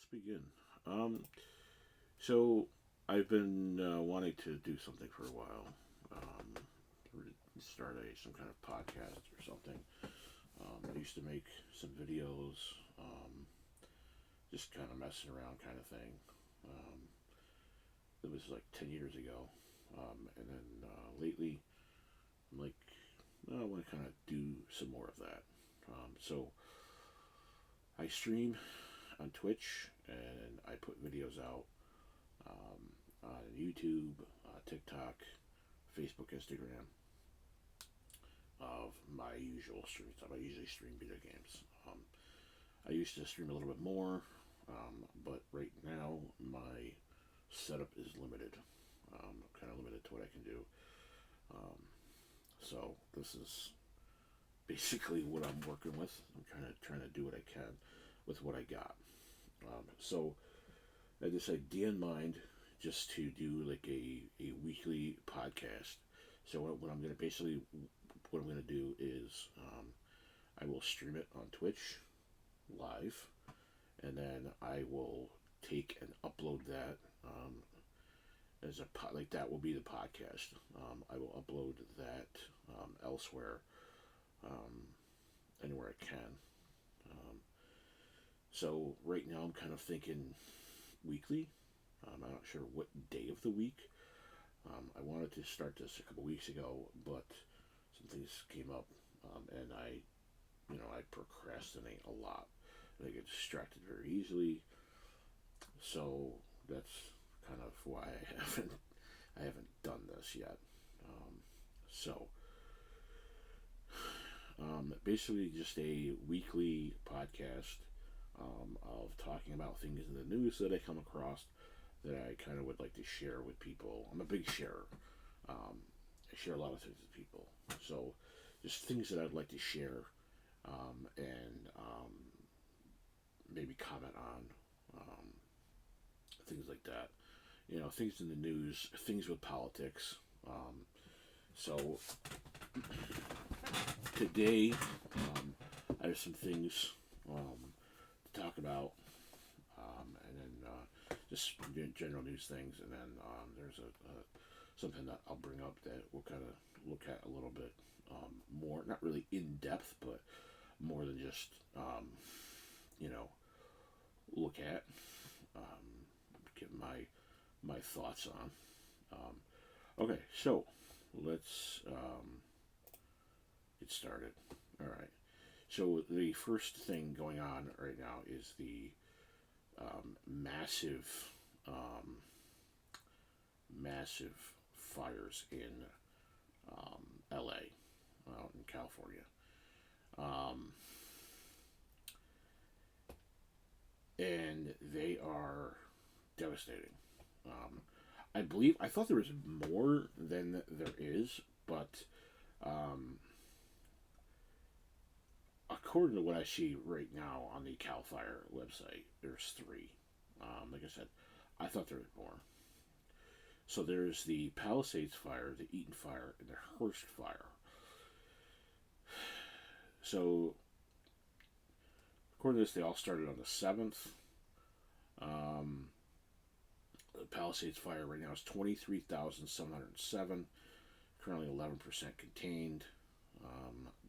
let's begin. Um, so I've been wanting to do something for a while. Start some kind of podcast or something. I used to make some videos, just kind of messing around, kind of thing. Um, it was like 10 years ago, and then lately, I'm like, I want to kind of do some more of that. So I stream on Twitch and I put videos out on YouTube, TikTok, Facebook, Instagram of my usual streams. I usually stream video games. I used to stream a little bit more, but right now my setup is limited. Kind of limited to what I can do. Um, so this is basically what I'm working with. I'm trying to do what I can with what I got. So I had this idea in mind just to do like a weekly podcast. So what I'm gonna basically what I'm gonna do is I will stream it on Twitch live, and then I will take and upload that as like that will be the podcast. I will upload that elsewhere, um, anywhere I can. Um, so right now I'm kind of thinking weekly. I'm not sure what day of the week. I wanted to start this a couple weeks ago, but some things came up, and I procrastinate a lot. I get distracted very easily, so that's kind of why I haven't done this yet. Um, so basically, just a weekly podcast of talking about things in the news that I come across that I kind of would like to share with people. I'm a big sharer. I share a lot of things with people. So just things that I'd like to share, and maybe comment on, things like that. Things in the news, things with politics. So today, I have some things to talk about, and then just general news things, and then there's something that I'll bring up that we'll kind of look at a little bit more, not really in depth, but more than just you know look at, give my thoughts on. Okay, so let's get started. All right. So the first thing going on right now is the massive, um, massive fires in L.A., out in California. Um, and they are devastating. Um, I thought there was more than there is, but um, according to what I see right now on the Cal Fire website, there's three. Like I said, I thought there was more. So there's the Palisades fire, the Eaton fire, and the Hearst fire. So according to this, they all started on the 7th. Um, the Palisades fire right now is 23,707, currently 11% contained.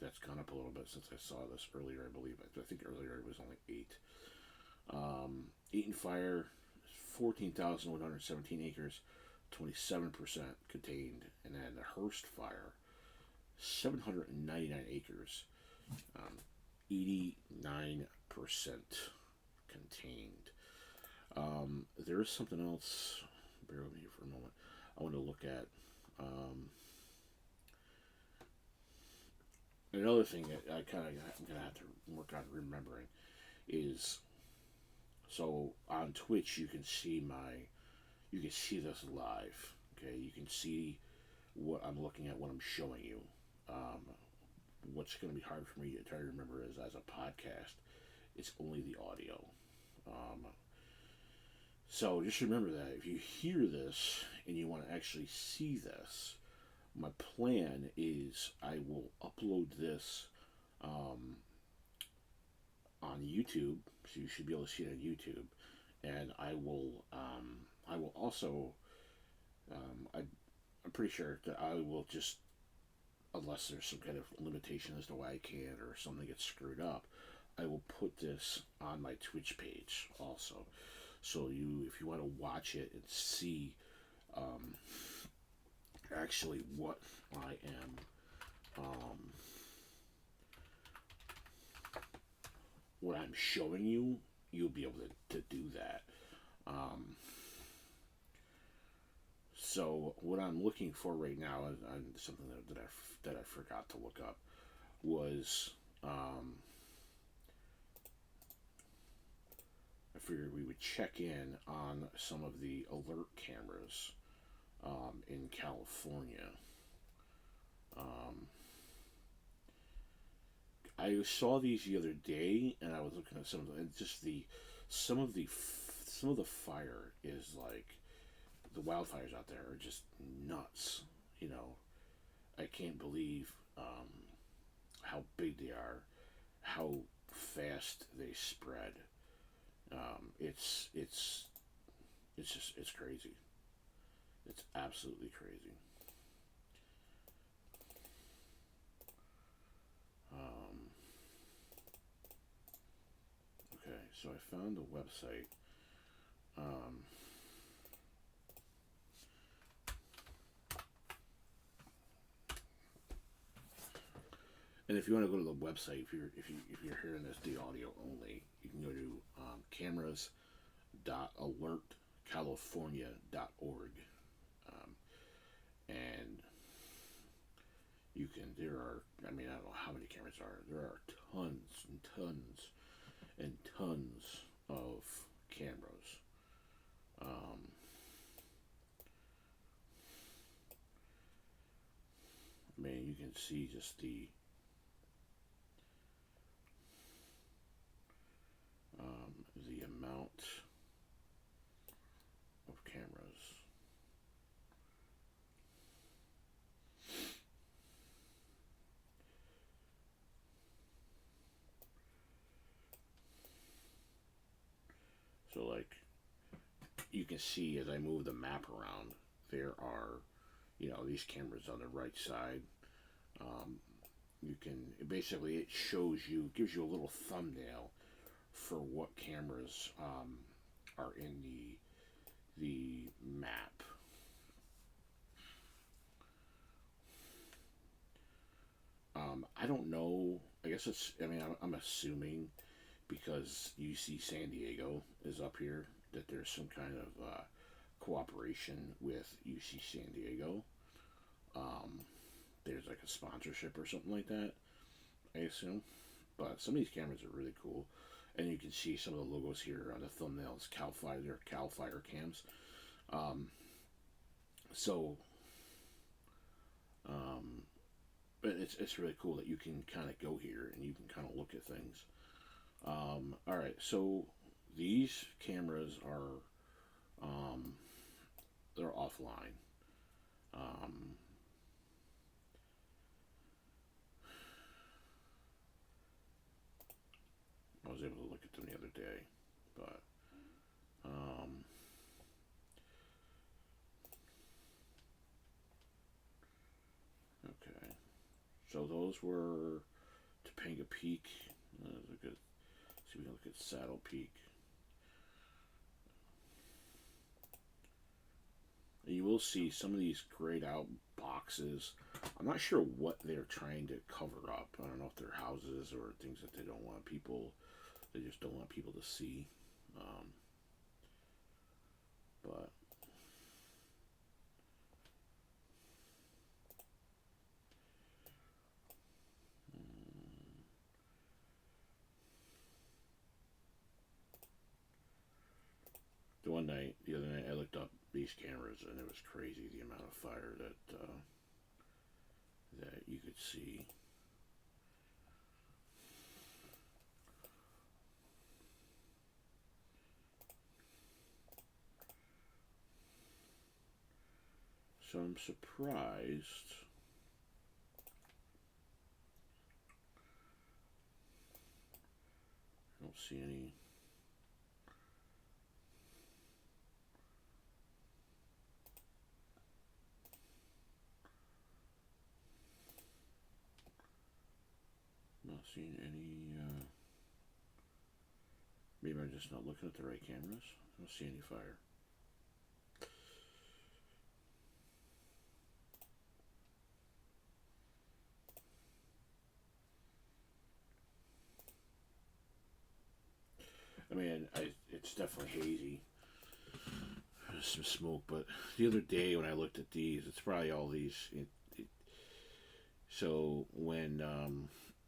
That's gone up a little bit since I saw this earlier, I believe. I think earlier it was only 8. Eaton fire, 14,117 acres, 27% contained. And then the Hearst fire, 799 acres, 89% contained. There is something else. Bear with me for a moment. I want to look at. Another thing that I'm gonna have to work on remembering is, so on Twitch you can see this live. Okay, you can see what I'm looking at, what I'm showing you. Um, what's going to be hard for me to try to remember is, as a podcast, it's only the audio. Um, so just remember that if you hear this and you want to actually see this, my plan is I will upload this um, on YouTube, so you should be able to see it on YouTube. and I will also, I'm pretty sure that I will just, unless there's some kind of limitation as to why I can't or something gets screwed up, I will put this on my Twitch page also. So if you want to watch it and see um, actually um, what I'm showing you, you'll be able to do that. Um, so what I'm looking for right now, and something that I forgot to look up, was I figured we would check in on some of the alert cameras in California. Um, I saw these the other day, and I was looking at some of them, and just some of the some of the fire is like the wildfires out there are just nuts. You know, I can't believe how big they are, how fast they spread. It's crazy. It's absolutely crazy. Um, okay, so I found the website. Um, and if you want to go to the website, if you're hearing this the audio only, you can go to cameras.alertcalifornia.org, and you can. There are. I mean, I don't know how many cameras are. There are tons and tons and tons of cameras. Um, I mean, you can see just the amount of cameras. So, like, you can see as I move the map around, there are, these cameras on the right side. Um, you can basically it shows you, gives you a little thumbnail for what cameras are in the map. I don't know. I guess it's. I mean, I'm assuming because UC San Diego is up here that there's some kind of cooperation with UC San Diego. Um, there's like a sponsorship or something like that, I assume. But some of these cameras are really cool, and you can see some of the logos here on the thumbnails. Cal Fire, they're Cal Fire cams. Um, so, um, but it's really cool that you can kind of go here and you can kind of look at things. All right, so these cameras are they're offline. Um, I was able to look at them the other day, but okay. So those were Topanga Peak. Look at, see, we can look at Saddle Peak. And you will see some of these grayed out boxes. I'm not sure what they're trying to cover up. I don't know if they're houses or things that they don't want people. They just don't want people to see. Um, but the other night, I looked up these cameras, and it was crazy the amount of fire that you could see. So I'm surprised. I don't see any. Seen any? Maybe I'm just not looking at the right cameras. I don't see any fire. I mean, it's definitely hazy. There's some smoke, but the other day when I looked at these, it's probably all these. So when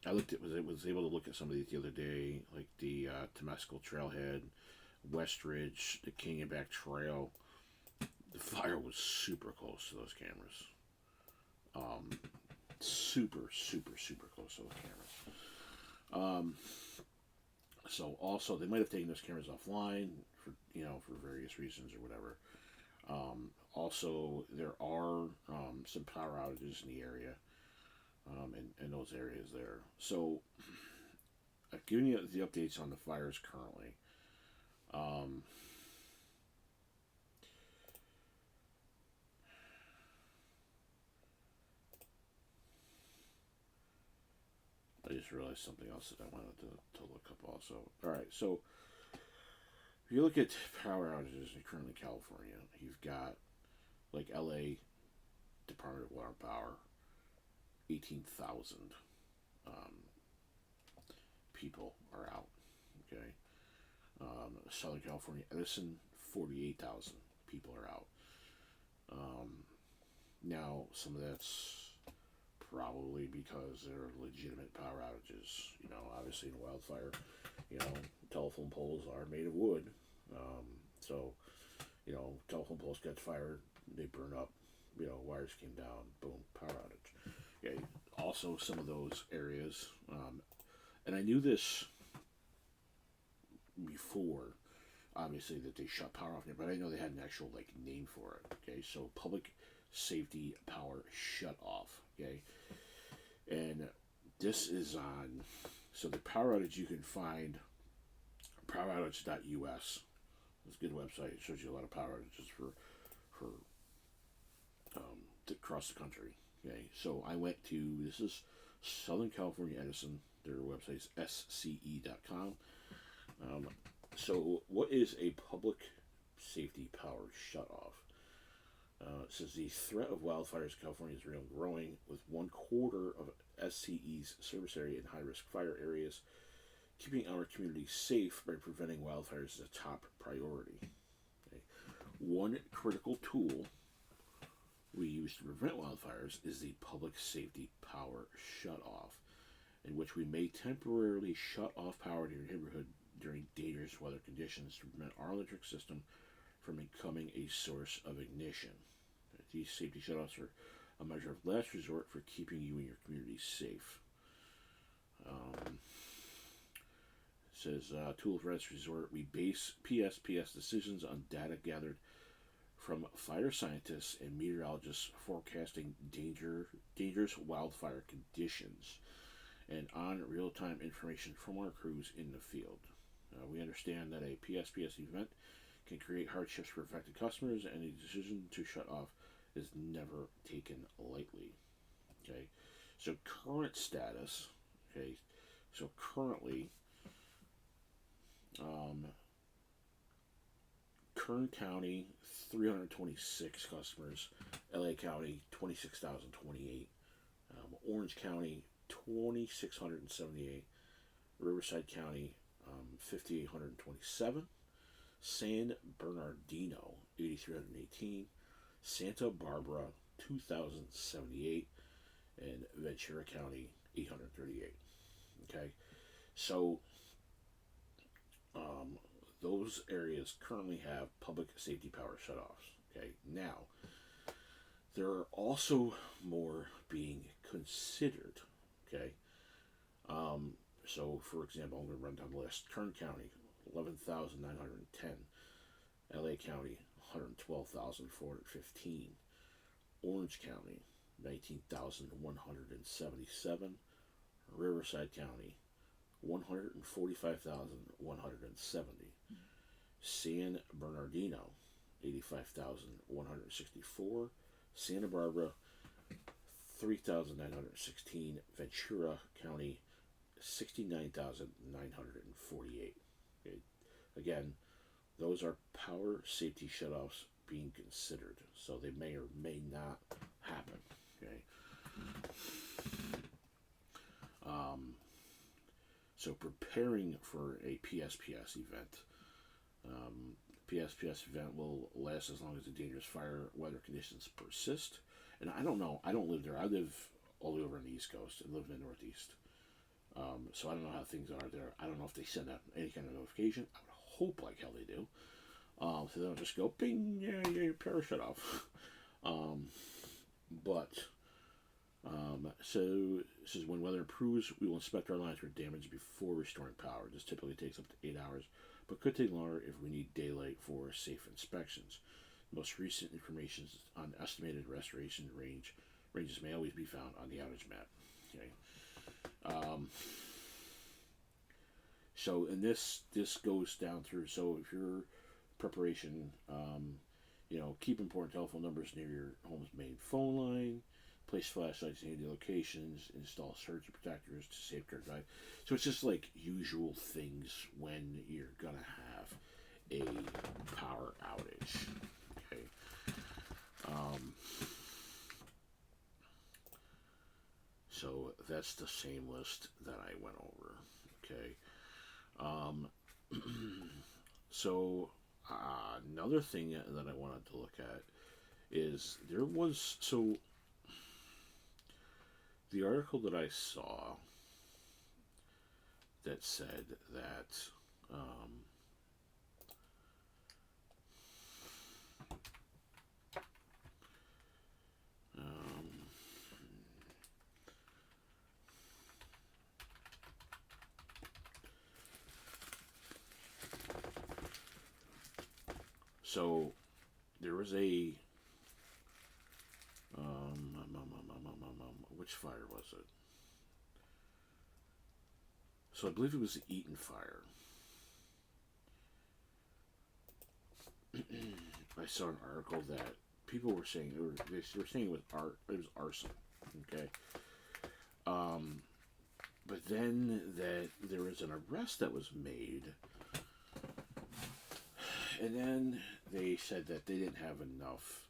I looked at was able to look at some of these the other day, like the Temescal Trailhead, West Ridge, the Canyon Back Trail. The fire was super close to those cameras. Super, super, super close to those cameras. So also they might have taken those cameras offline for for various reasons or whatever. Also, there are some power outages in the area, in those areas there. So I've given you the updates on the fires currently. Um, I just realized something else that I wanted to look up also. All right, so if you look at power outages in currently California, you've got like LA Department of Water and Power, 18,000 um, people are out. Okay, Southern California Edison, 48,000 people are out. Um, Now some of that's probably because there are legitimate power outages. Obviously in a wildfire, you know, telephone poles are made of wood. Um, so, telephone poles catch fire, they burn up, wires came down, boom, power outage. Okay. Also, some of those areas, and I knew this before, obviously, that they shut power off there, but I didn't know they had an actual, name for it. Okay. So, public safety power shut off. Okay. And this is on, so the power outage you can find, poweroutage.us. It's a good website. It shows you a lot of power outages for across the country. Okay, so I went to, this is Southern California Edison. Their website is sce.com. So what is a public safety power shutoff? It says the threat of wildfires in California is real and growing, with 1/4 of SCE's service area in high-risk fire areas. Keeping our communities safe by preventing wildfires is a top priority. Okay. One critical tool we use to prevent wildfires is the public safety power shutoff, in which we may temporarily shut off power to your neighborhood during dangerous weather conditions to prevent our electric system from becoming a source of ignition. These safety shutoffs are a measure of last resort for keeping you and your community safe. It says, tool of last resort, we base PSPS decisions on data gathered from fire scientists and meteorologists forecasting dangerous wildfire conditions, and on real-time information from our crews in the field. We understand that a PSPS event can create hardships for affected customers, and a decision to shut off is never taken lightly. Okay, so current status. Okay, so currently, Kern County 326 customers, LA County 26,028, Orange County 2,678, Riverside County 5,827, San Bernardino 8,318, Santa Barbara 2,078, and Ventura County 838. Okay, so those areas currently have public safety power shutoffs. Okay, now there are also more being considered. Okay, so for example, I'm going to run down the list. Kern County 11,910, LA County 112,415, Orange County 19,177, Riverside County 145,170, San Bernardino 85,164, Santa Barbara 3,916, Ventura County 69,948. Okay. Again, those are power safety shutoffs being considered, so they may or may not happen. Okay. Um, so preparing for a PSPS event. PSPS event will last as long as the dangerous fire weather conditions persist. And I don't know. I don't live there. I live all the way over on the East Coast and live in the Northeast. So I don't know how things are there. I don't know if they send out any kind of notification. I would hope like hell they do. So they don't just go, ping, yeah, your power shut off. But so this is when weather improves, we will inspect our lines for damage before restoring power. This typically takes up to 8 hours, but could take longer if we need daylight for safe inspections. Most recent information on estimated restoration ranges may always be found on the outage map. Okay. So and this goes down through. So if your preparation, keep important telephone numbers near your home's main phone line. Place flashlights in handy locations. Install surge protectors to safeguard drive. So it's just like usual things when you're gonna have a power outage. Okay. So that's the same list that I went over. Okay. So another thing that I wanted to look at is the article that I saw that said that so there was a which fire was it? So I believe it was the Eaton fire. I saw an article that people were saying they were saying it was arson. Okay. But then that there was an arrest that was made, and then they said that they didn't have enough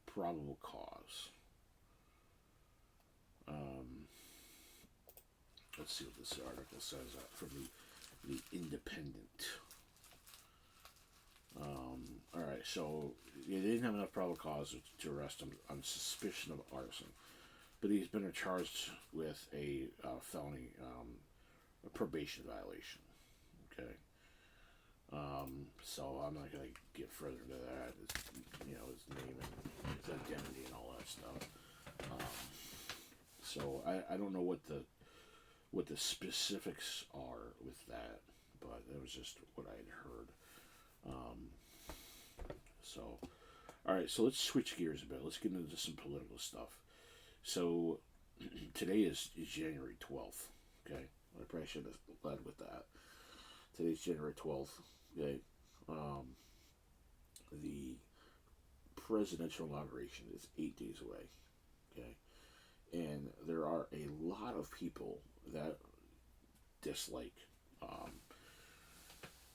probable cause. Let's see what this article says from the Independent. All right, so they didn't have enough probable cause to arrest him on suspicion of arson, but he's been charged with a felony probation violation. Okay. So I'm not going to get further into that. It's, his name and his identity and all that stuff. So I don't know what the specifics are with that, but it was just what I had heard. So, all right, so let's switch gears a bit. Let's get into some political stuff. So today is January 12th. Okay, I probably should have led with that. Today's January 12th. Okay, the presidential inauguration is 8 days away. Okay, and there are a lot of people that dislike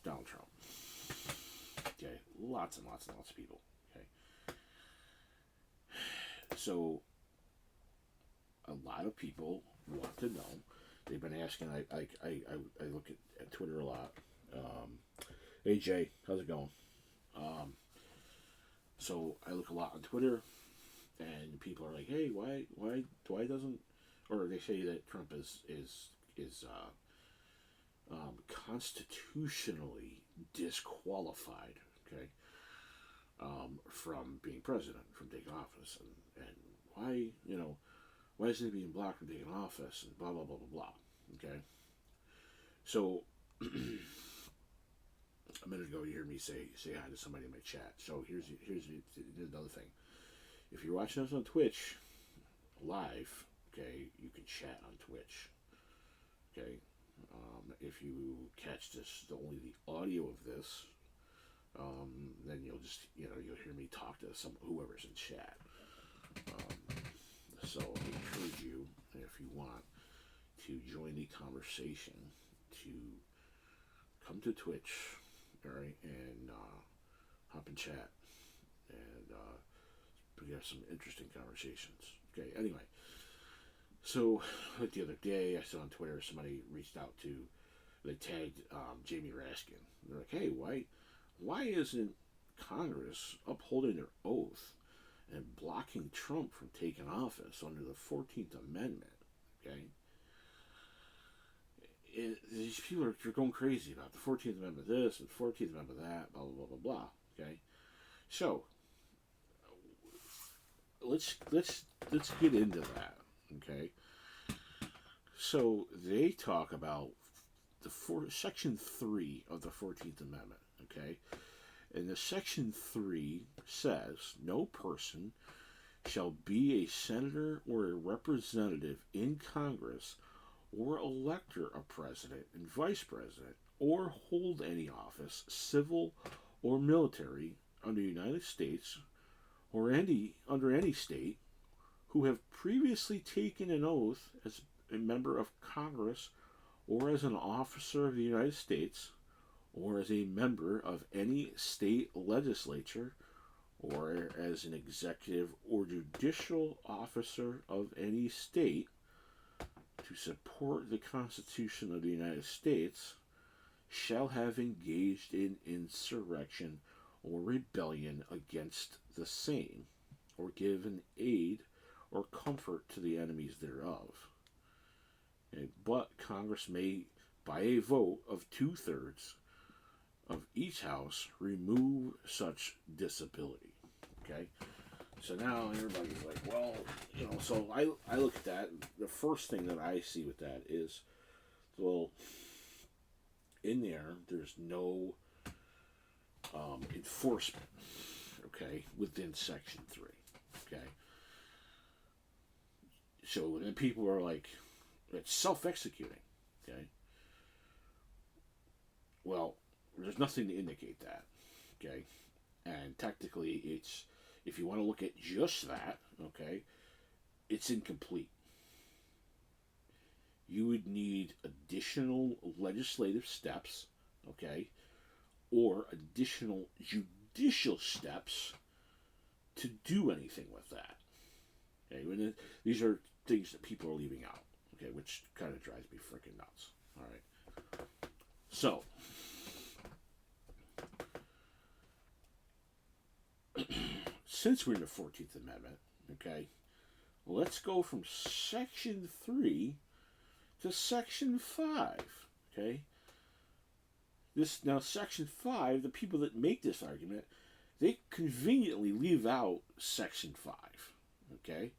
Donald Trump. Okay, lots and lots and lots of people. Okay, so a lot of people want to know. They've been asking. I look at Twitter a lot. Hey Jay, how's it going? So I look a lot on Twitter, and people are like, "Hey, why doesn't?" Or they say that Trump is constitutionally disqualified. Okay, from being president, from taking office, and why isn't he being blocked from taking office, and blah blah blah blah blah. Okay, so. A minute ago, you heard me say hi to somebody in my chat. So here's another thing. If you're watching us on Twitch live, okay, you can chat on Twitch. Okay, if you catch only the audio of this, then you'll just you'll hear me talk to whoever's in chat. So I encourage you, if you want, to to join the conversation, to come to Twitch, all right, and hop and chat, and we have some interesting conversations. Okay, anyway, so like the other day, I saw on Twitter somebody reached out to, they tagged Jamie Raskin. They're like, hey, why isn't Congress upholding their oath and blocking Trump from taking office under the 14th Amendment? Okay, these people are going crazy about the 14th Amendment this and 14th Amendment that, blah, blah, blah, blah, blah. Okay, so let's get into that. Okay, so they talk about Section 3 of the 14th Amendment. Okay, and the Section 3 says no person shall be a senator or a representative in Congress or elector a president and vice president or hold any office, civil or military, under the United States or under any state, who have previously taken an oath as a member of Congress or as an officer of the United States or as a member of any state legislature or as an executive or judicial officer of any state to support the Constitution of the United States shall have engaged in insurrection or rebellion against the same, or given aid or comfort to the enemies thereof. But Congress may, by a vote of 2/3 of each house, remove such disability. Okay? So now everybody's like, well, so I look at that. The first thing that I see with that is, well, in there's no enforcement, okay, within Section 3, okay? So then people are like, it's self-executing, okay? Well, there's nothing to indicate that, okay? And technically, it's, if you want to look at just that, okay, it's incomplete. You would need additional legislative steps, okay, or additional judicial steps to do anything with that. Okay, these are things that people are leaving out, okay, which kind of drives me freaking nuts. All right. So, since we're in the 14th Amendment, okay, let's go from Section 3 to Section 5, okay? Now, Section 5, the people that make this argument, they conveniently leave out Section 5, okay?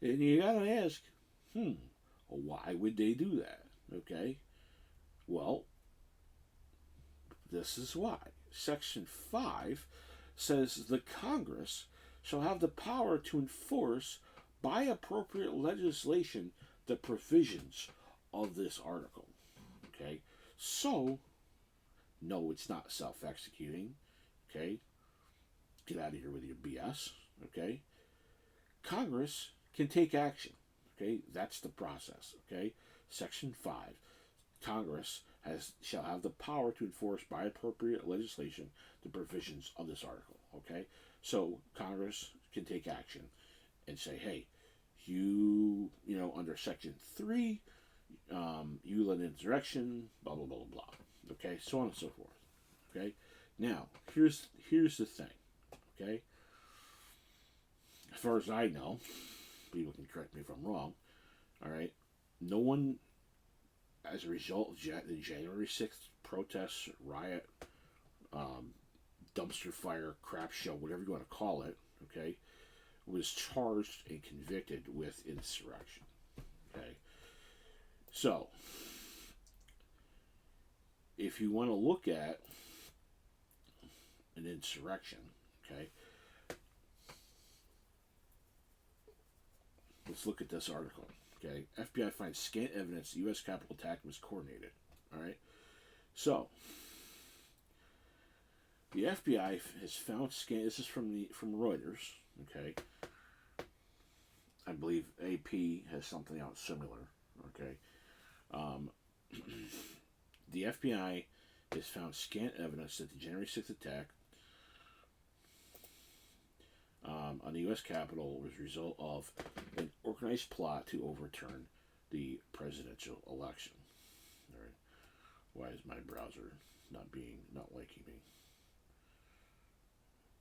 And you gotta ask, why would they do that, okay? Well, this is why. Section 5 says the Congress shall have the power to enforce by appropriate legislation the provisions of this article, okay? So, no, it's not self-executing, okay? Get out of here with your BS, okay? Congress can take action, okay? That's the process, okay? Section 5, Congress shall have the power to enforce by appropriate legislation the provisions of this article, okay? So Congress can take action and say, hey, under Section 3, you led insurrection, blah, blah, blah, blah, blah. Okay, so on and so forth. Okay, now here's the thing. Okay, as far as I know, people can correct me if I'm wrong. All right, no one, as a result of the January 6th protests, riot, dumpster fire, crap show, whatever you want to call it, okay, was charged and convicted with insurrection. Okay, so if you want to look at an insurrection, okay, let's look at this article. Okay, FBI finds scant evidence the U.S. Capitol attack was coordinated. All right, so the FBI has found scant. This is from Reuters. Okay, I believe AP has something out similar. Okay, Um, the FBI has found scant evidence that the January 6th attack on the U.S. Capitol was a result of an organized plot to overturn the presidential election. All right. Why is my browser not liking me?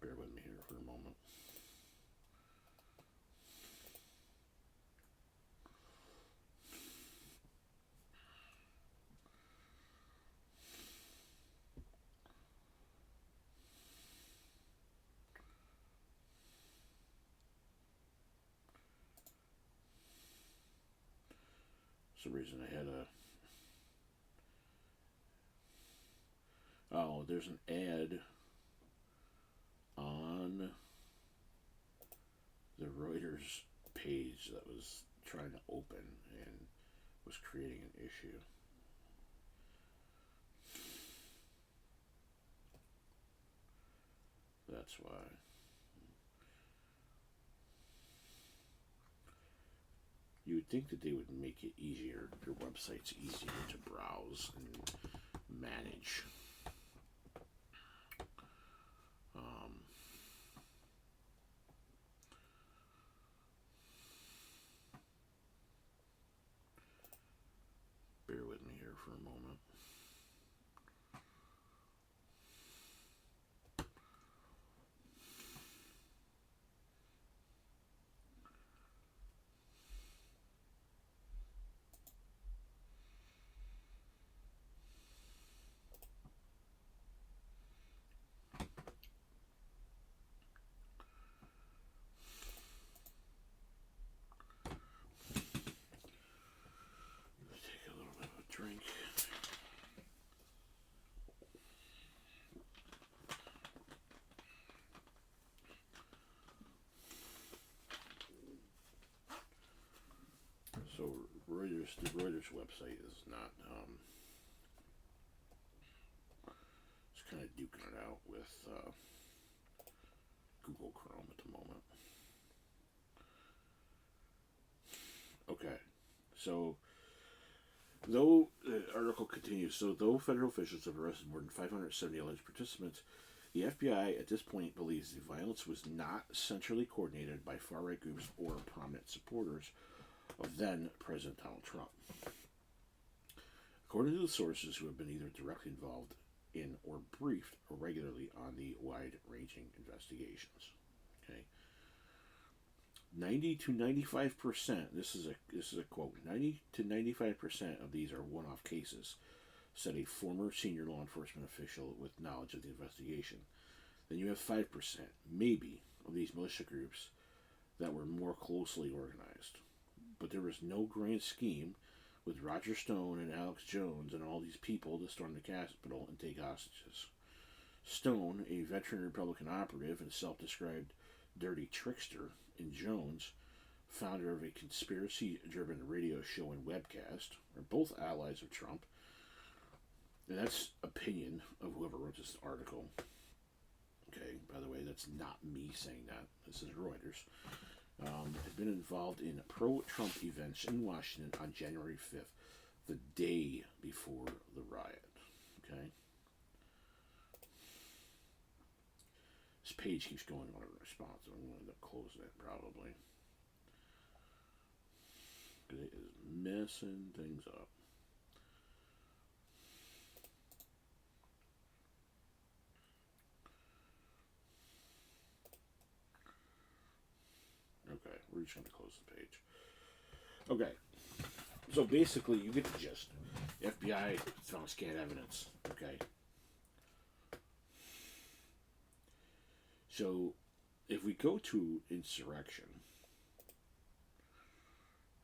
Bear with me here for a moment. For some reason I had a... Oh, there's an ad on the Reuters page that was trying to open and was creating an issue. That's why. You would think that they would make it easier, your website's easier to browse and manage. Bear with me here for a moment. Take a little bit of a drink. So the Reuters website is not, it's kind of duking it out with Google Chrome at the moment. Okay, so though the article continues, so though federal officials have arrested more than 570 alleged participants, the FBI at this point believes the violence was not centrally coordinated by far-right groups or prominent supporters of then President Donald Trump. According to the sources who have been either directly involved in or briefed regularly on the wide-ranging investigations. Okay. 90 to 95%, this is a quote, 90 to 95% of these are one-off cases, said a former senior law enforcement official with knowledge of the investigation. Then you have 5%, maybe, of these militia groups that were more closely organized. But there was no grand scheme with Roger Stone and Alex Jones and all these people to storm the Capitol and take hostages. Stone, a veteran Republican operative and self-described dirty trickster, and Jones, founder of a conspiracy-driven radio show and webcast, are both allies of Trump. And that's opinion of whoever wrote this article. Okay, by the way, that's not me saying that. This is Reuters. Had been involved in pro-Trump events in Washington on January 5th, the day before the riot. Okay? This page keeps going on a response. I'm going to end up closing it probably. Because it is messing things up. Okay, we're just going to close the page. Okay, so basically you get the gist. The FBI found scant evidence. Okay. So if we go to insurrection,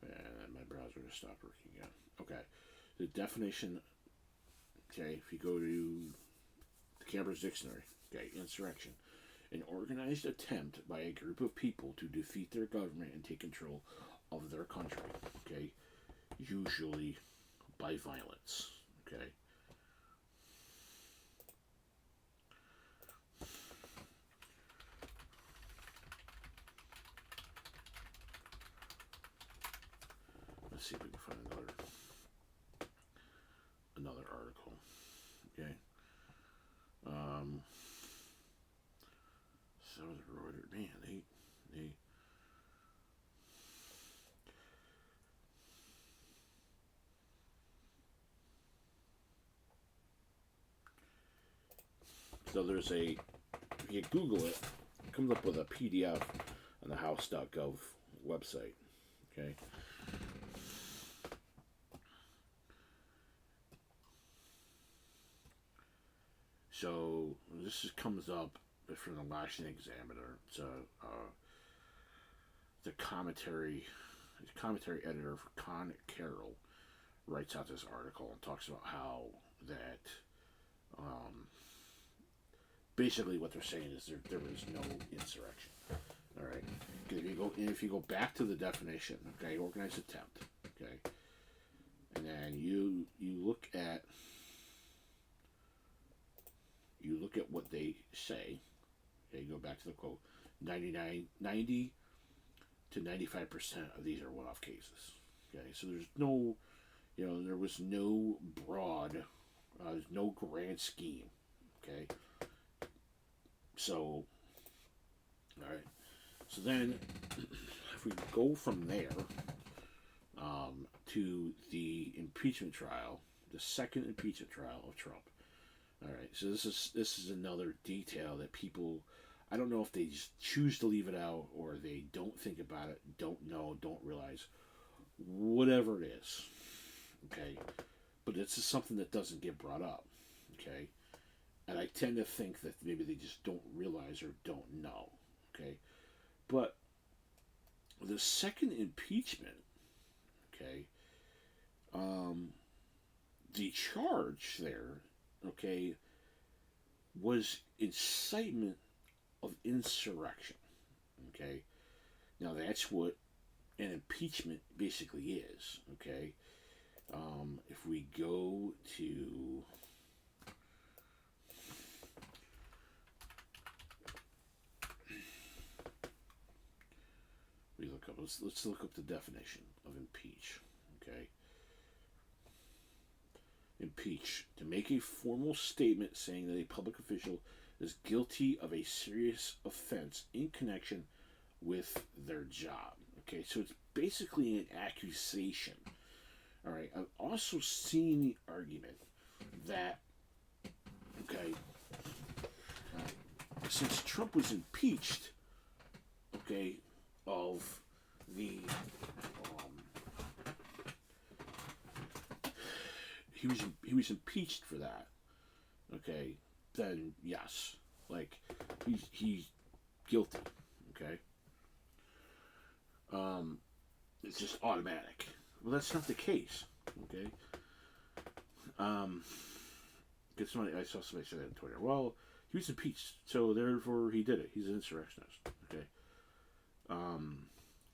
and my browser just stopped working again. Okay, the definition. Okay, if you go to the Cambridge Dictionary, okay, insurrection. An organized attempt by a group of people to defeat their government and take control of their country, okay? Usually by violence, okay? Let's see if we can find another another article. Okay. Um, so the Reuters, man, they so there's a, if you Google it, it comes up with a PDF on the House.gov website. Okay. So comes up from the Washington Examiner. It's the commentary editor for Con Carroll writes out this article and talks about how that basically what they're saying is there was no insurrection. All right. If you go back to the definition, okay, organized attempt, okay, and then you look at what they say. Okay, you go back to the quote. 90 to 95% of these are one-off cases. Okay, so there's no, there was no broad, there's no grand scheme. Okay, so, all right. So then, if we go from there to the impeachment trial, the second impeachment trial of Trump. All right. So this is another detail that people, I don't know if they just choose to leave it out or they don't think about it, don't know, don't realize, whatever it is. Okay. But this is something that doesn't get brought up. Okay. And I tend to think that maybe they just don't realize or don't know. Okay. But the second impeachment, okay, the charge there, okay, was incitement of insurrection. Okay. Now that's what an impeachment basically is. Okay. If we go to let's look up the definition of impeach. Okay. Impeach, to make a formal statement saying that a public official is guilty of a serious offense in connection with their job. Okay, so it's basically an accusation. All right, I've also seen the argument that, okay, since Trump was impeached, okay, of the he was impeached for that. Okay, then yes, like he's guilty. Okay, it's just automatic. Well, that's not the case. Okay, because I saw somebody say that on Twitter. Well, he was impeached, so therefore he did it. He's an insurrectionist. Okay,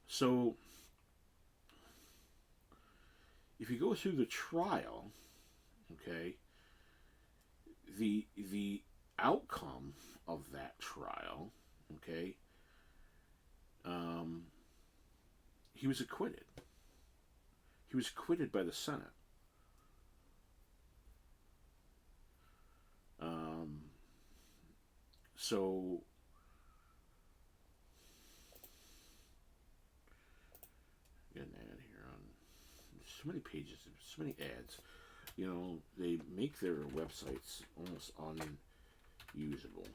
so if you go through the trial, okay, the outcome of that trial, okay, he was acquitted. He was acquitted by the Senate. So get an ad here on so many pages, so many ads. They make their websites almost unusable.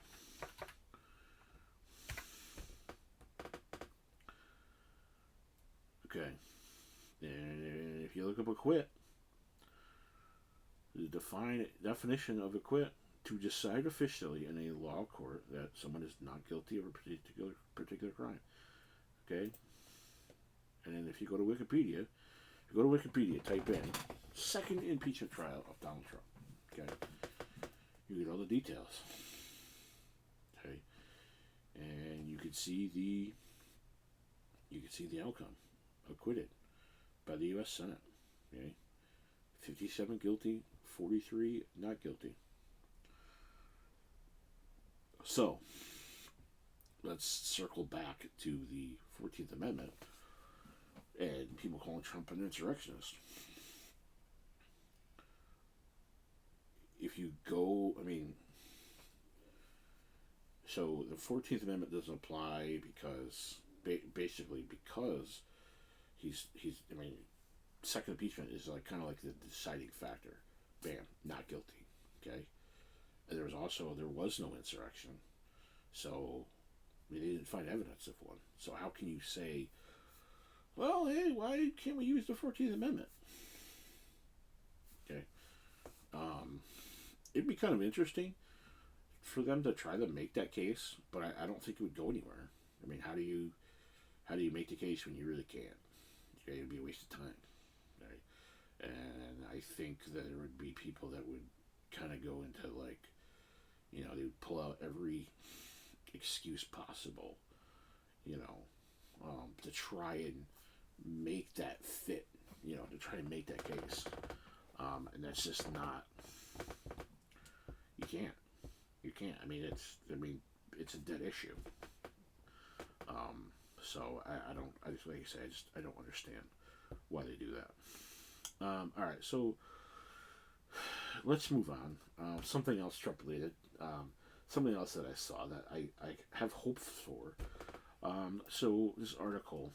Okay. And if you look up acquit, the definition of acquit, to decide officially in a law court that someone is not guilty of a particular crime. Okay? And then if you go to Wikipedia, type in second impeachment trial of Donald Trump. Okay? You get all the details. Okay? And you can see the outcome. Acquitted by the U.S. Senate. Okay? 57 guilty, 43 not guilty. So, let's circle back to the 14th Amendment and people calling Trump an insurrectionist. if you go, I mean, so the 14th Amendment doesn't apply because basically because he's I mean, second impeachment is like kind of like the deciding factor. Bam, not guilty. Okay, and there was no insurrection, so I mean, they didn't find evidence of one. So how can you say, well, hey, why can't we use the 14th Amendment? Okay, um, it'd be kind of interesting for them to try to make that case, but I don't think it would go anywhere. I mean, how do you make the case when you really can't? Okay, it'd be a waste of time, right? And I think that there would be people that would kind of go into like, they would pull out every excuse possible, you know, to try and make that fit, to try and make that case. And that's just not. You can't. You can't. I mean, it's a dead issue. So I don't. I just like I say, I don't understand why they do that. All right, so let's move on. Something else Trump related. Something else that I saw that I have hopes for. So this article,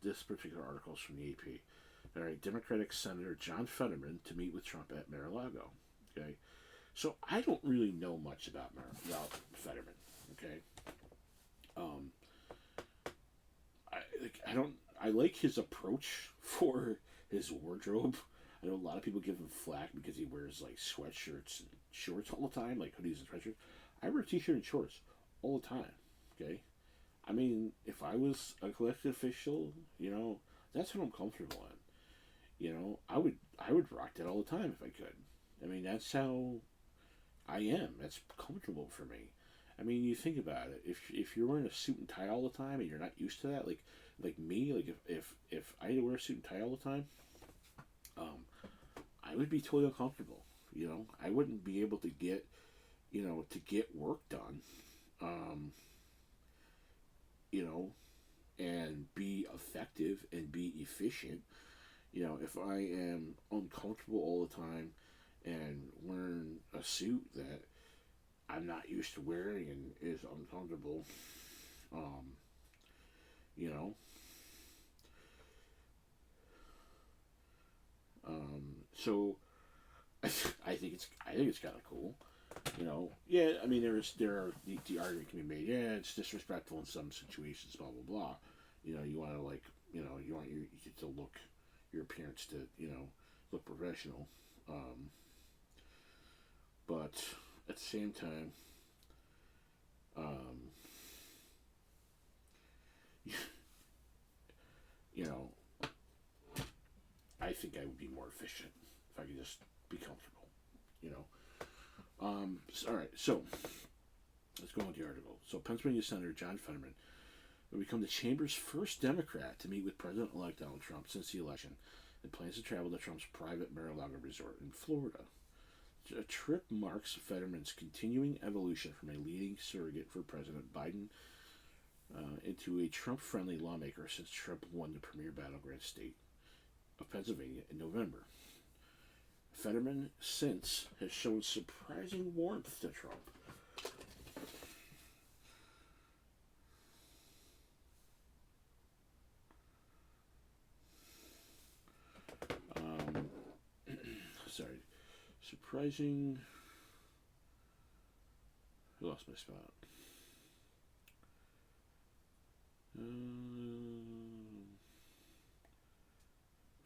this particular article is from the AP. All right, Democratic Senator John Fetterman to meet with Trump at Mar-a-Lago. Okay, so I don't really know much about Fetterman. Okay, I like his approach for his wardrobe. I know a lot of people give him flack because he wears like sweatshirts and shorts all the time, like hoodies and sweatshirts. I wear a t-shirt and shorts all the time. Okay, I mean, if I was a elected official, that's what I'm comfortable in. I would rock that all the time if I could. I mean, that's how I am. That's comfortable for me. I mean, you think about it. If you're wearing a suit and tie all the time and you're not used to that, like me, like if I had to wear a suit and tie all the time, I would be totally uncomfortable. I wouldn't be able to get, work done, and be effective and be efficient. If I am uncomfortable all the time and wearing a suit that I'm not used to wearing and is uncomfortable, you know, so I think it's kind of cool. Yeah. I mean, there are the argument can be made. Yeah, it's disrespectful in some situations. Blah blah blah. You want to you want you to look your appearance to look professional. But at the same time, um, you know, I think I would be more efficient if I could just be comfortable. All right, so let's go on to the article. So Pennsylvania Senator John Fetterman will become the chamber's first Democrat to meet with President-elect Donald Trump since the election and plans to travel to Trump's private Mar-a-Lago resort in Florida. A trip marks Fetterman's continuing evolution from a leading surrogate for President Biden into a Trump-friendly lawmaker since Trump won the premier battleground state of Pennsylvania in November. Fetterman since has shown surprising warmth to Trump. Sorry. Surprising. I lost my spot.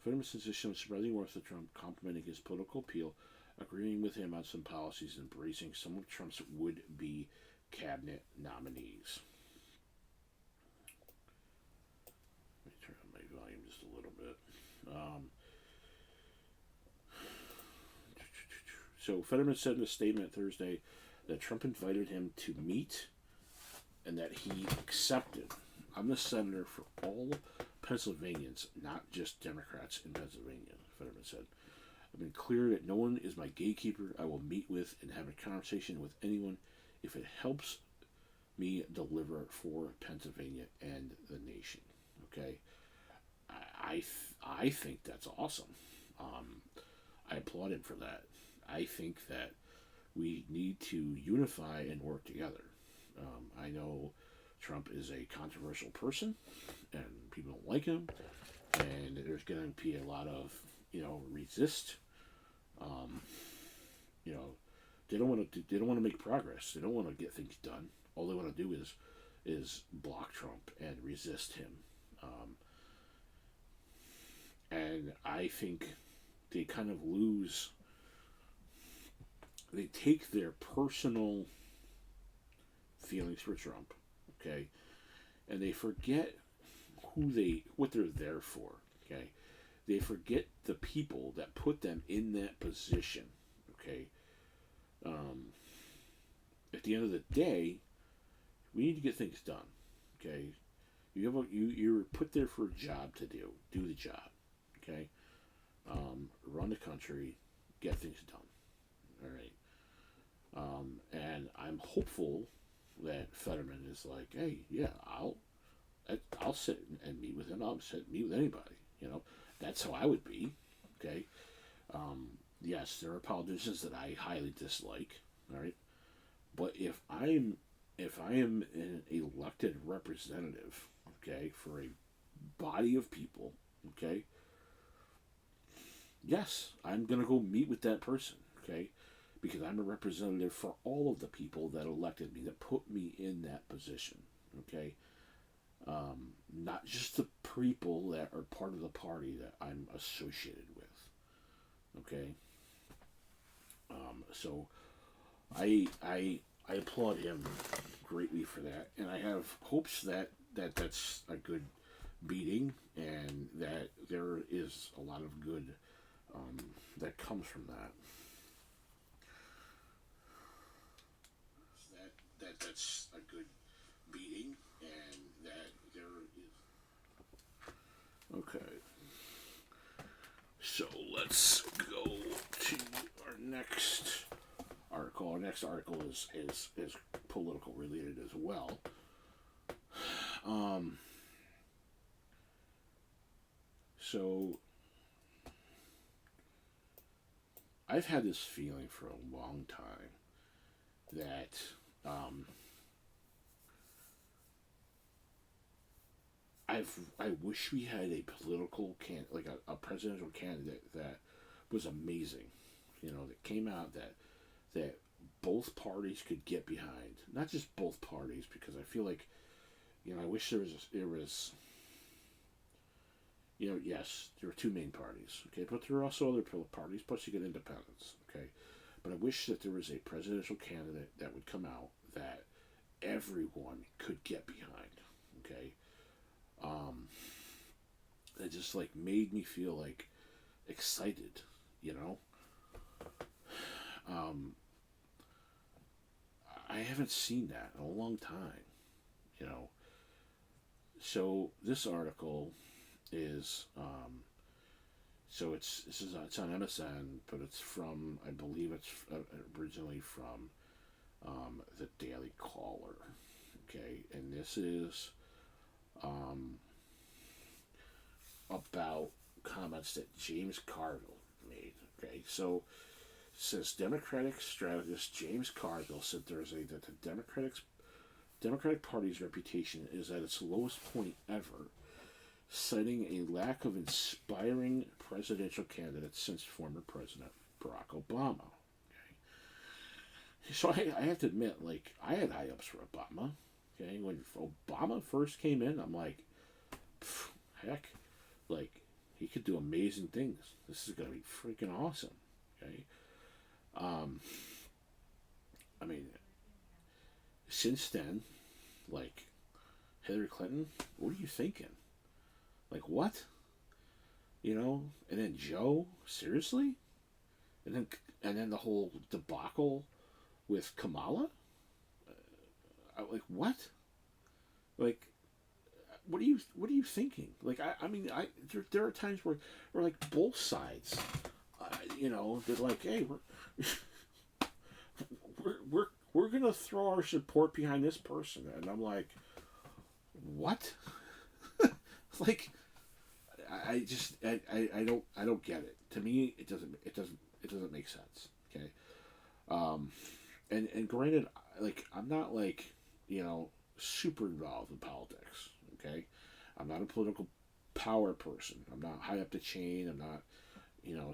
Fetterman has shown surprising warmth to Trump, complimenting his political appeal, agreeing with him on some policies, and embracing some of Trump's would-be cabinet nominees. Let me turn on my volume just a little bit. So Fetterman said in a statement Thursday that Trump invited him to meet and that he accepted. I'm the senator for all Pennsylvanians, not just Democrats in Pennsylvania, Fetterman said. I've been clear that no one is my gatekeeper. I will meet with and have a conversation with anyone if it helps me deliver for Pennsylvania and the nation. Okay? I think that's awesome. I applaud him for that. I think that we need to unify and work together. I know Trump is a controversial person, and people don't like him, and there's going to be a lot of resist. Um, you know, they don't want to. They don't want to make progress. They don't want to get things done. All they want to do is block Trump and resist him. Um, and I think they kind of lose. They take their personal feelings for Trump, okay, and they forget what they're there for, okay. They forget the people that put them in that position, okay. Um, at the end of the day, we need to get things done, okay. You're put there for a job to do the job, okay. Run the country, get things done, all right. And I'm hopeful that Fetterman is like, hey, yeah, I'll sit and meet with him. I'll sit and meet with anybody. That's how I would be. Okay. Yes, there are politicians that I highly dislike. All right, but if I am an elected representative, okay, for a body of people, okay, yes, I'm gonna go meet with that person. Okay, because I'm a representative for all of the people that elected me, that put me in that position. Okay, not just the people that are part of the party that I'm associated with. Okay, so I applaud him greatly for that, and I have hopes that's a good beating, and that there is a lot of good that comes from that. That's a good beating, and that there is. Okay, so let's go to our next article. Our next article is political related as well. So I've had this feeling for a long time that I wish we had a political like a presidential candidate that was amazing, that came out that both parties could get behind. Not just both parties, because I feel like, I wish there was yes, there are two main parties, okay, but there are also other parties, plus you get independents, okay. But I wish that there was a presidential candidate that would come out that everyone could get behind, okay. It just like made me feel like excited, you know. I haven't seen that in a long time, you know. So this article is it's on MSN, but it's from, I believe it's originally from the Daily Caller, okay, and this is about comments that James Carville made. Okay, so since Democratic strategist James Carville said Thursday that the Democratic Party's reputation is at its lowest point ever, citing a lack of inspiring presidential candidates since former President Barack Obama. Okay, so I have to admit, like, I had high hopes for Obama. Okay, when Obama first came in, I'm like, heck, like, he could do amazing things. This is gonna be freaking awesome. Okay, I mean, since then, like, Hillary Clinton, what are you thinking? Like, what? And then Joe, seriously? And then the whole debacle with Kamala? Like, what? Like, what are you thinking? Like, I mean, there are times where like both sides, they're like, hey, we're gonna throw our support behind this person, and I'm like, what? Like, I don't get it. To me, it doesn't make sense. Okay, um, and granted, like I'm not like super involved in politics. Okay, I'm not a political power person. I'm not high up the chain. I'm not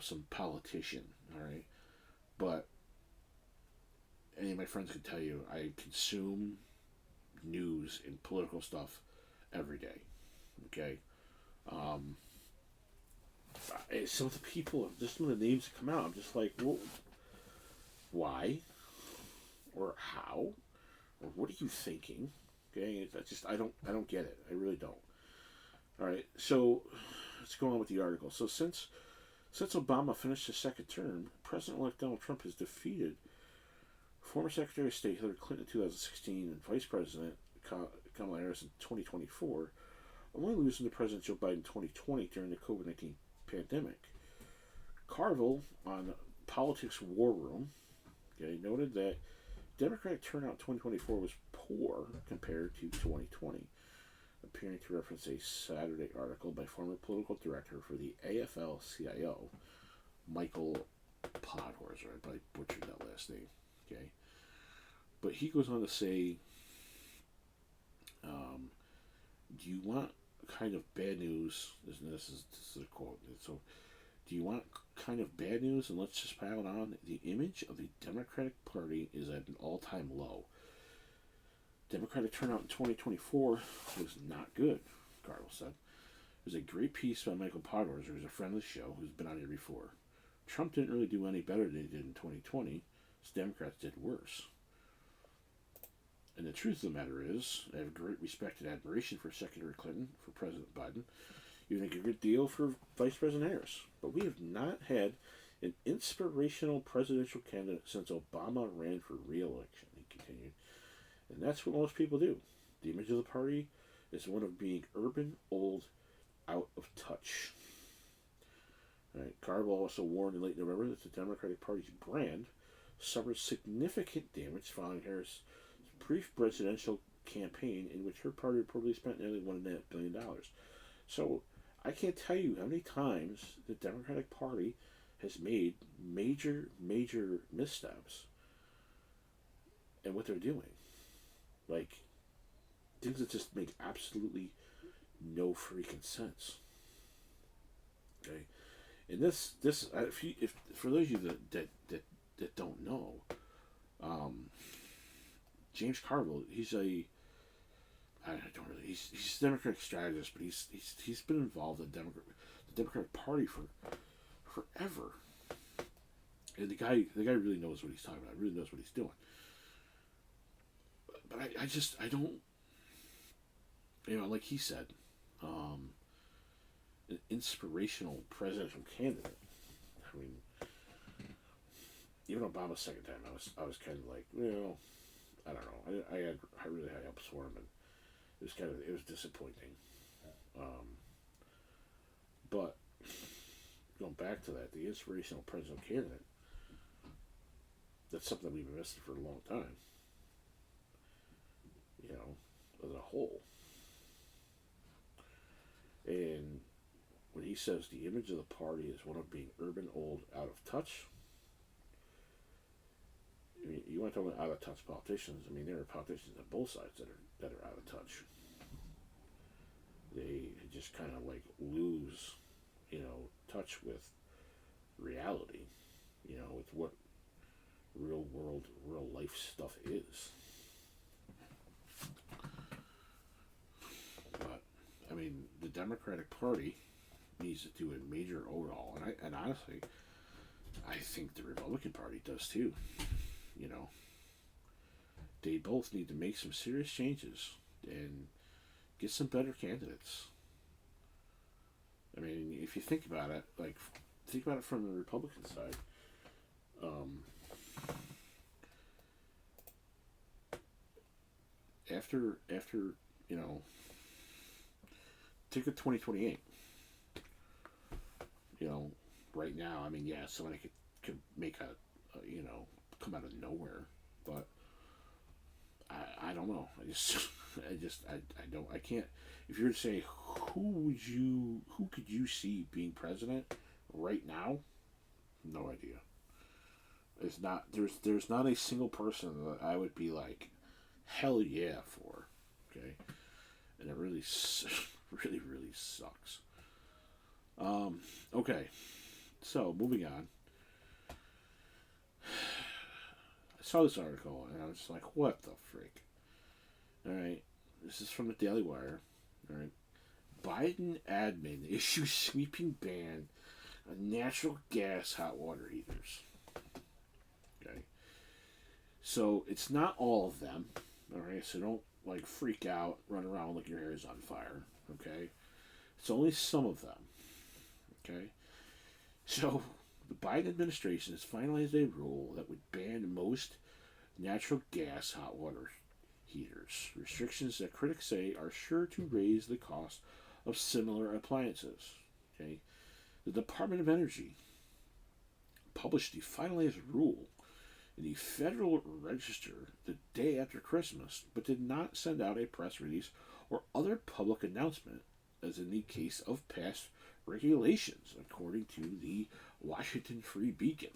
some politician. All right, but any of my friends can tell you I consume news and political stuff every day. Okay, um, some of the people, just some of the names that come out, I'm just like, well, why or how or what are you thinking? Okay, that's just I don't get it. I really don't. All right, so let's go on with the article. So since Obama finished his second term, President-elect Donald Trump has defeated former Secretary of State Hillary Clinton in 2016 and Vice President Kamala Harris in 2024, only losing to President Joe Biden in 2020 during the COVID-19 pandemic. Carville on Politics War Room, okay, noted that Democratic turnout in 2024 was poor compared to 2020, appearing to reference a Saturday article by former political director for the AFL-CIO, Michael Podhorzer. I probably butchered that last name. Okay, but he goes on to say, "Do you want kind of bad news?" This is a quote. So, do you want kind of bad news? And let's just pile it on. The image of the Democratic Party is at an all-time low. Democratic turnout in 2024 was not good, Carville said. It was a great piece by Michael Podhorzer, who's a friend of the show, who's been on here before. Trump didn't really do any better than he did in 2020. Democrats did worse. And the truth of the matter is, I have great respect and admiration for Secretary Clinton, for President Biden, even a good deal for Vice President Harris. But we have not had an inspirational presidential candidate since Obama ran for re-election, he continued. And that's what most people do. The image of the party is one of being urban, old, out of touch. Right. Carville also warned in late November that the Democratic Party's brand suffered significant damage following Harris' brief presidential campaign in which her party reportedly spent nearly $1.5 billion. So I can't tell you how many times the Democratic Party has made major missteps in what they're doing. Like, things that just make absolutely no freaking sense. Okay, and this if for those of you that don't know, James Carville, he's a he's a Democratic strategist, but he's been involved in the Democratic Party for forever, and the guy really knows what he's talking about. Really knows what he's doing. But I don't, like he said, an inspirational presidential candidate. I mean, even Obama's second time, I was kind of like, I don't know. I had really high hopes for him, and it was disappointing. But going back to that, the inspirational presidential candidate, that's something we've been missing for a long time. As a whole. And when he says the image of the party is one of being urban, old, out of touch, I mean, you want to talk about out of touch politicians? I mean, there are politicians on both sides that are out of touch. They just kind of like lose, touch with reality, with what real world, real life stuff is. But I mean, the Democratic Party needs to do a major overhaul, and honestly, I think the Republican Party does too. They both need to make some serious changes and get some better candidates. I mean, if you think about it, think about it from the Republican side. After think of 2028. Right now, I mean, yeah, somebody could make a come out of nowhere, but I don't know. I can't. If you were to say who could you see being president right now? No idea. is not there's not a single person that I would be like, hell yeah for, okay, and it really really sucks. Okay, so moving on. I saw this article and I was like, what the frick? All right, this is from the Daily Wire. All right, Biden admin issues sweeping ban on natural gas hot water heaters. Okay, so it's not all of them. All right, so don't like freak out, run around like your hair is on fire. Okay, it's only some of them. Okay, so the Biden administration has finalized a rule that would ban most natural gas hot water heaters. Restrictions that critics say are sure to raise the cost of similar appliances. Okay, the Department of Energy published the finalized rule in the Federal Register the day after Christmas, but did not send out a press release or other public announcement, as in the case of past regulations, according to the Washington Free Beacon.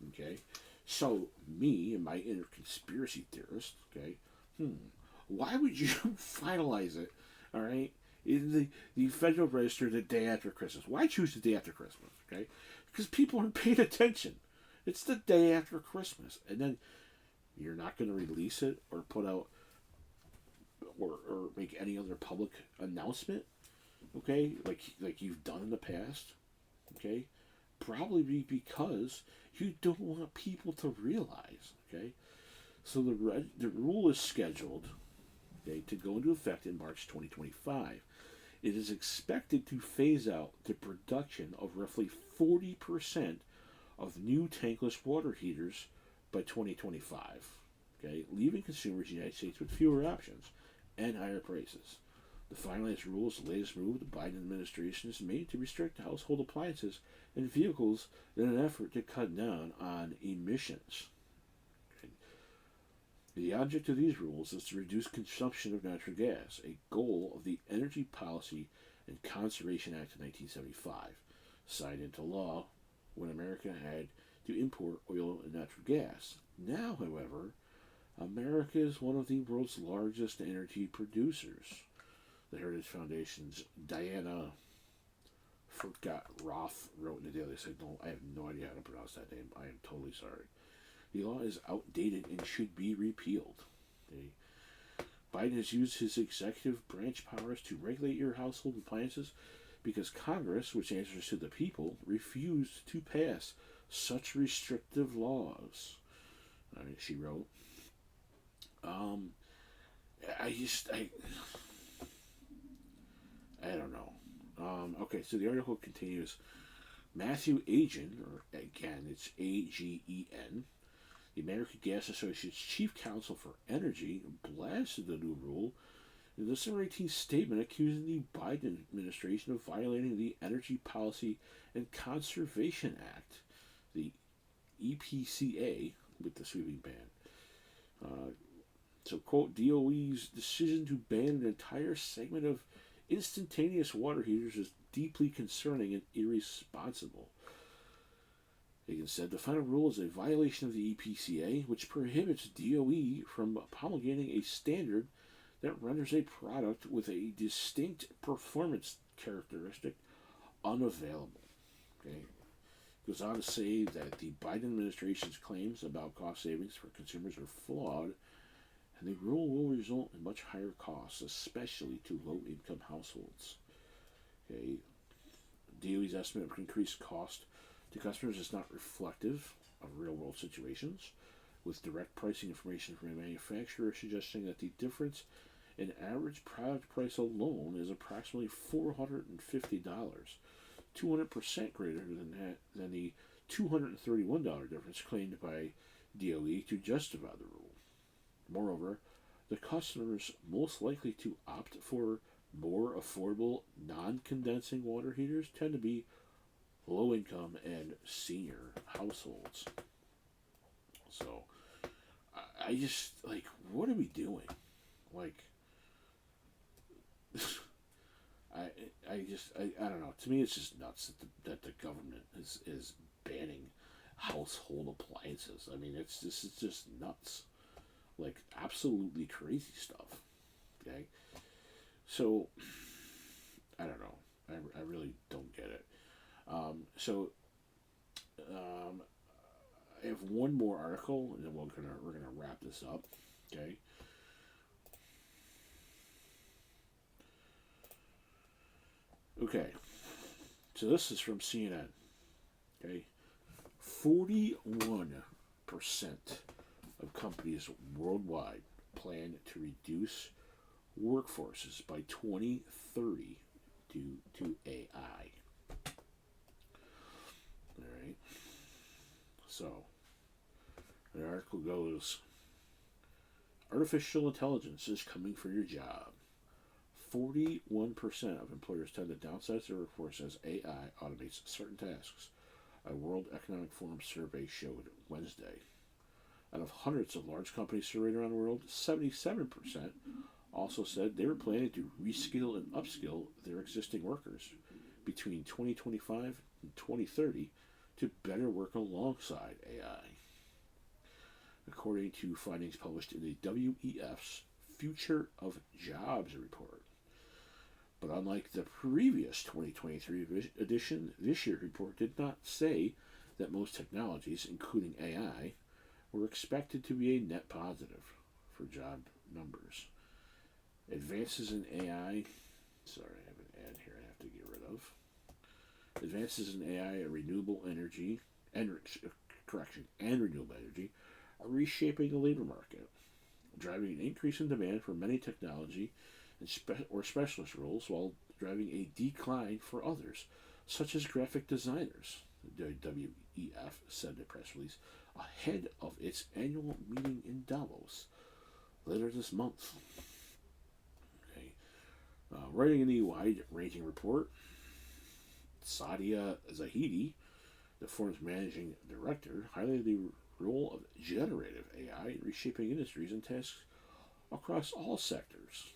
Okay, so me and my inner conspiracy theorist, okay, why would you finalize it, all right, in the Federal Register the day after Christmas? Why choose the day after Christmas, okay? Because people aren't paying attention. It's the day after Christmas. And then you're not going to release it or put out or make any other public announcement, okay, like you've done in the past, okay? Probably because you don't want people to realize, okay? So the rule is scheduled, okay, to go into effect in March 2025. It is expected to phase out the production of roughly 40% of new tankless water heaters by 2025, okay, leaving consumers in the United States with fewer options and higher prices. The finalized rule is the latest move the Biden administration has made to restrict household appliances and vehicles in an effort to cut down on emissions. Okay. The object of these rules is to reduce consumption of natural gas, a goal of the Energy Policy and Conservation Act of 1975, signed into law when America had to import oil and natural gas. Now, however, America is one of the world's largest energy producers. The Heritage Foundation's Diana Furtgott Roth wrote in the Daily Signal, I have no idea how to pronounce that name. I am totally sorry. The law is outdated and should be repealed. Okay. Biden has used his executive branch powers to regulate your household appliances because Congress, which answers to the people, refused to pass such restrictive laws. She wrote. I don't know. Okay, so the article continues. Matthew Agen, or again, it's Agen, the American Gas Associate's chief counsel for energy, blasted the new rule in the December 18th statement accusing the Biden administration of violating the Energy Policy and Conservation Act, the EPCA, with the sweeping ban. So, quote, DOE's decision to ban an entire segment of instantaneous water heaters is deeply concerning and irresponsible. Hagan said the final rule is a violation of the EPCA, which prohibits DOE from promulgating a standard that renders a product with a distinct performance characteristic unavailable. Okay. Goes on to say that the Biden administration's claims about cost savings for consumers are flawed, and the rule will result in much higher costs, especially to low-income households. Okay. DOE's estimate of increased cost to customers is not reflective of real-world situations, with direct pricing information from a manufacturer suggesting that the difference in average product price alone is approximately $450, 200% greater than the $231 difference claimed by DOE to justify the rule. Moreover, the customers most likely to opt for more affordable non-condensing water heaters tend to be low-income and senior households. So, I just, like, what are we doing? Like, I don't know. To me, it's just nuts that the government is banning household appliances. I mean, this is just nuts, like absolutely crazy stuff. Okay, so I don't know. I really don't get it. So I have one more article, and then we're gonna wrap this up. Okay. Okay. So this is from CNN. Okay. 41% of companies worldwide plan to reduce workforces by 2030 due to AI. All right. So the article goes, artificial intelligence is coming for your job. 41% of employers tend to downsize their workforce as AI automates certain tasks, a World Economic Forum survey showed Wednesday. Out of hundreds of large companies surveyed around the world, 77% also said they were planning to reskill and upskill their existing workers between 2025 and 2030 to better work alongside AI. According to findings published in the WEF's Future of Jobs report. But unlike the previous 2023 edition, this year's report did not say that most technologies, including AI, were expected to be a net positive for job numbers. Advances in AI, sorry, I have an ad here I have to get rid of. Advances in AI and renewable energy, and renewable energy, are reshaping the labor market, driving an increase in demand for many technology or specialist roles while driving a decline for others, such as graphic designers, the WEF said in a press release, ahead of its annual meeting in Davos later this month. Okay. Writing in the wide-ranging report, Sadia Zahidi, the firm's managing director, highlighted the role of generative AI in reshaping industries and tasks across all sectors.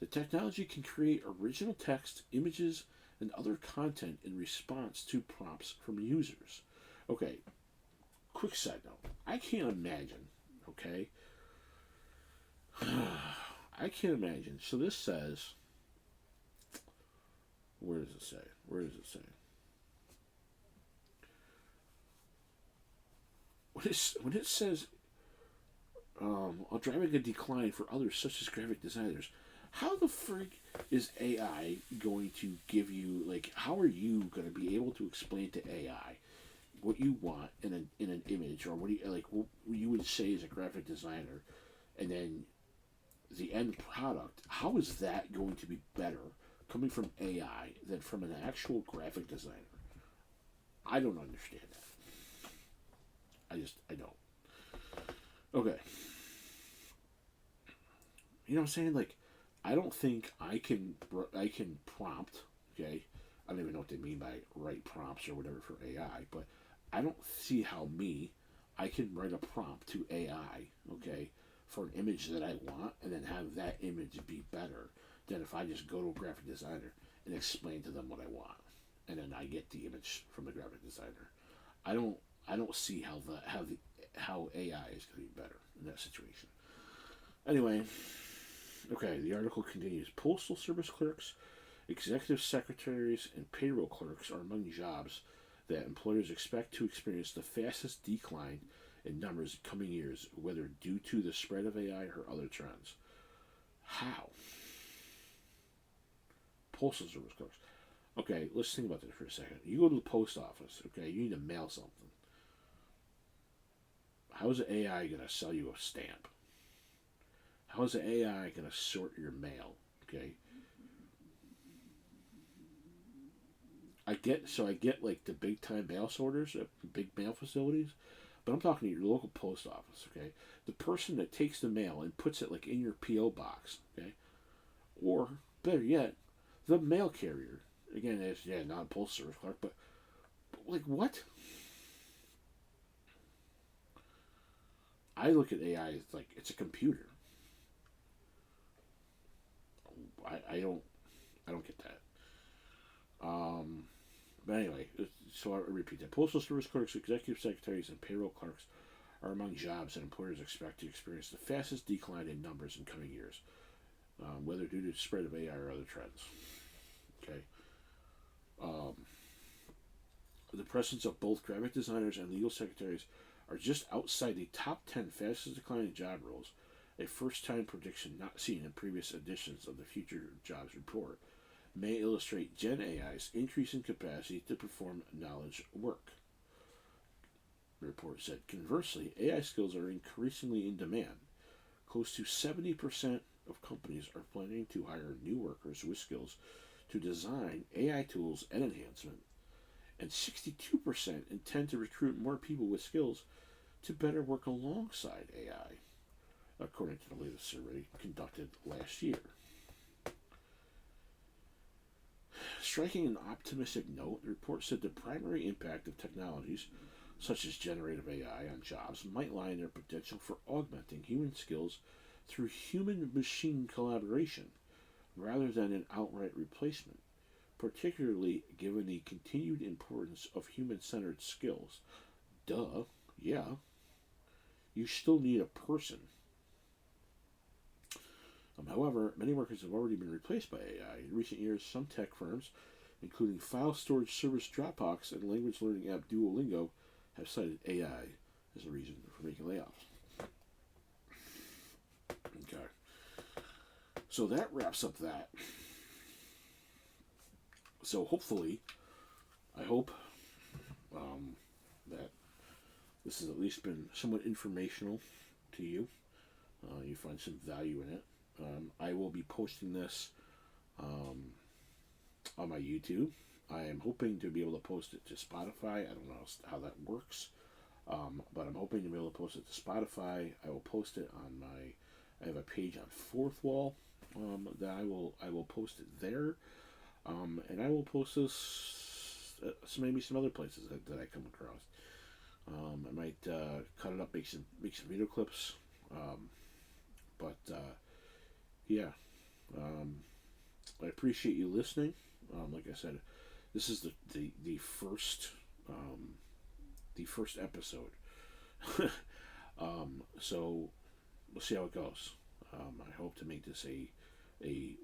The technology can create original text, images, and other content in response to prompts from users. Okay, quick side note. I can't imagine, okay? I can't imagine. So this says, where does it say? Where does it say? When it says, I'll driving a decline for others such as graphic designers, how the freak is AI going to give you, like, how are you going to be able to explain to AI what you want in an image, or what do you, like, what you would say as a graphic designer, and then the end product, how is that going to be better coming from AI than from an actual graphic designer? I don't understand that. I don't. Okay. You know what I'm saying? Like, I don't think I can prompt, okay? I don't even know what they mean by write prompts or whatever for AI, but I don't see how I can write a prompt to AI, okay, for an image that I want, and then have that image be better than if I just go to a graphic designer and explain to them what I want, and then I get the image from the graphic designer. I don't see how AI is going to be better in that situation. Anyway, okay, the article continues. Postal service clerks, executive secretaries, and payroll clerks are among jobs that employers expect to experience the fastest decline in numbers in coming years, whether due to the spread of AI or other trends. How? Postal service clerks. Okay, let's think about this for a second. You go to the post office, okay, you need to mail something. How is the AI going to sell you a stamp? How is the AI going to sort your mail? Okay. I get like the big time mail sorters at big mail facilities, but I'm talking to your local post office, okay? The person that takes the mail and puts it like in your PO box, okay? Or better yet, the mail carrier. Again, it's not a postal service clerk, but like what? I look at AI as like it's a computer. I don't get that. But anyway, So I'll repeat that. Postal Service clerks, executive secretaries, and payroll clerks are among jobs that employers expect to experience the fastest decline in numbers in coming years, whether due to the spread of AI or other trends. Okay. Um, the presence of both graphic designers and legal secretaries are just outside the top 10 fastest declining job roles, a first-time prediction not seen in previous editions of the Future Jobs Report, may illustrate Gen AI's increasing capacity to perform knowledge work. The report said, conversely, AI skills are increasingly in demand. Close to 70% of companies are planning to hire new workers with skills to design AI tools and enhancement, and 62% intend to recruit more people with skills to better work alongside AI, according to the latest survey conducted last year. Striking an optimistic note, the report said the primary impact of technologies such as generative AI on jobs might lie in their potential for augmenting human skills through human-machine collaboration rather than an outright replacement, particularly given the continued importance of human-centered skills. Duh, yeah. You still need a person. However, many workers have already been replaced by AI. In recent years, some tech firms, including file storage service Dropbox and language learning app Duolingo, have cited AI as a reason for making layoffs. Okay. So that wraps up that. So hopefully, I hope that this has at least been somewhat informational to you. You find some value in it. I will be posting this on my YouTube. I am hoping to be able to post it to Spotify. I don't know how that works, but I'm hoping to be able to post it to Spotify. I will post it on I have a page on Fourth Wall that I will post it there, and I will post this maybe some other places that I come across. I might cut it up, make some video clips, but yeah. I appreciate you listening. Like I said, this is the first episode. So we'll see how it goes. I hope to make this a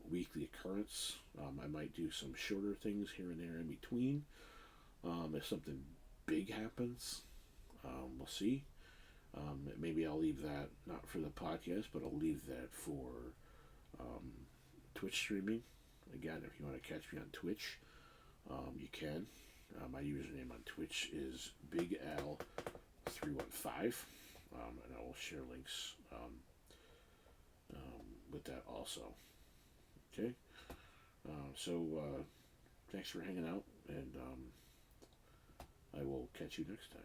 weekly occurrence. I might do some shorter things here and there in between. If something big happens, we'll see. Maybe I'll leave that not for the podcast, but I'll leave that for Twitch streaming. Again, if you want to catch me on Twitch, you can. My username on Twitch is BigAl315, and I will share links with that also. Okay? So thanks for hanging out, and I will catch you next time.